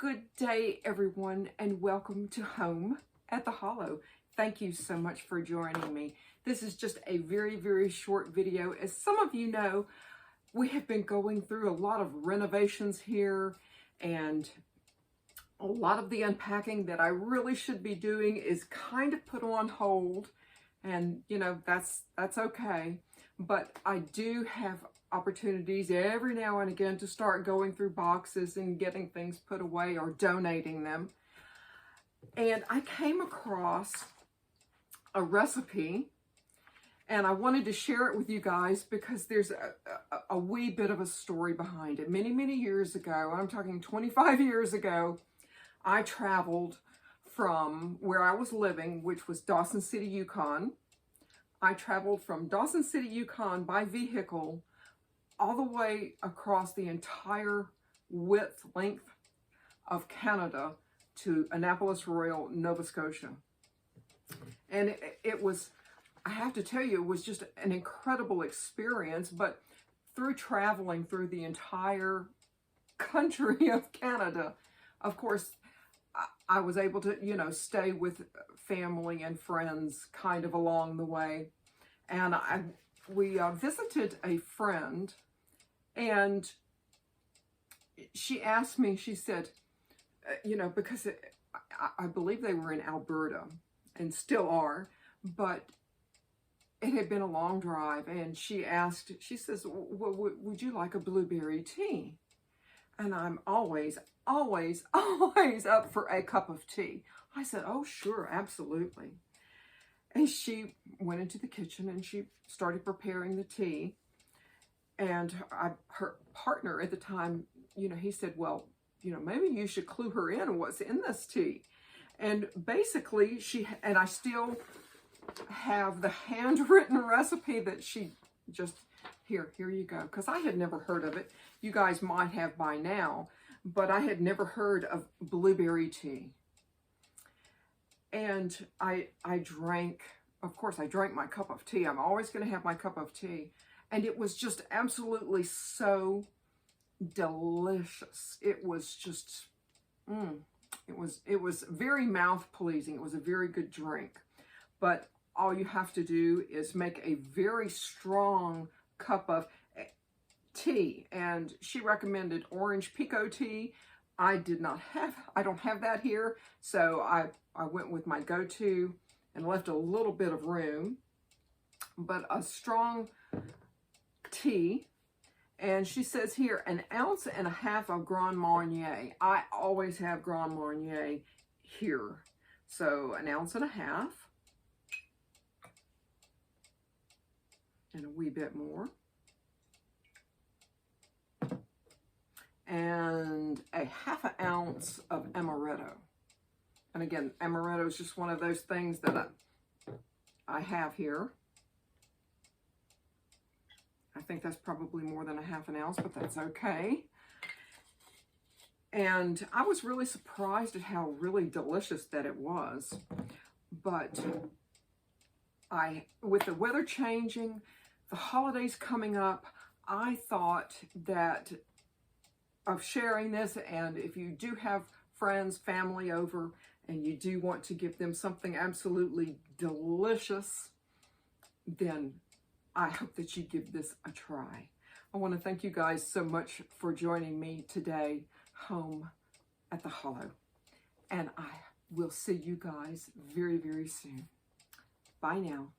Good day, everyone, and welcome to Home at the Hollow. Thank you so much for joining me. This is just a very, very short video. As some of you know, we have been going through a lot of renovations here, and a lot of the unpacking that I really should be doing is kind of put on hold, and you know, that's okay. But I do have opportunities every now and again to start going through boxes and getting things put away or donating them. And I came across a recipe and I wanted to share it with you guys because there's a wee bit of a story behind it. Many years ago, I'm talking 25 years ago, I traveled from where I was living, which was Dawson City, Yukon. I traveled from Dawson City, Yukon by vehicle all the way across the entire length of Canada to Annapolis Royal, Nova Scotia. And it was, I have to tell you, it was just an incredible experience. But through traveling through the entire country of Canada, of course, I was able to, you know, stay with family and friends kind of along the way. And we visited a friend, and she asked me, she said, you know, because I believe they were in Alberta and still are, but it had been a long drive. And she asked, she says, would you like a blueberry tea? And I'm always up for a cup of tea. I said, oh, sure, absolutely. And she went into the kitchen and she started preparing the tea. And her partner at the time, you know, he said, well, you know, maybe you should clue her in on what's in this tea. And basically and I still have the handwritten recipe that she just, here you go. Because I had never heard of it. You guys might have by now, but I had never heard of blueberry tea. And I drank, of course, I drank my cup of tea. I'm always going to have my cup of tea. And it was just absolutely so delicious. It was just, it was very mouth pleasing. It was a very good drink. But all you have to do is make a very strong cup of tea. And she recommended orange pekoe tea. I don't have that here. So I went with my go-to and left a little bit of room. But a strong tea, and she says here 1.5 ounces of Grand Marnier. I always have Grand Marnier here, so 1.5 ounces, and a wee bit more, and 1/2 ounce of amaretto. And again, amaretto is just one of those things that I have here. I think that's probably more than 1/2 ounce, but that's okay. And I was really surprised at how really delicious that it was. But with the weather changing, the holidays coming up, I thought that of sharing this. And if you do have friends, family over, and you do want to give them something absolutely delicious, then I hope that you give this a try. I want to thank you guys so much for joining me today, Home at the Hollow. And I will see you guys very, very soon. Bye now.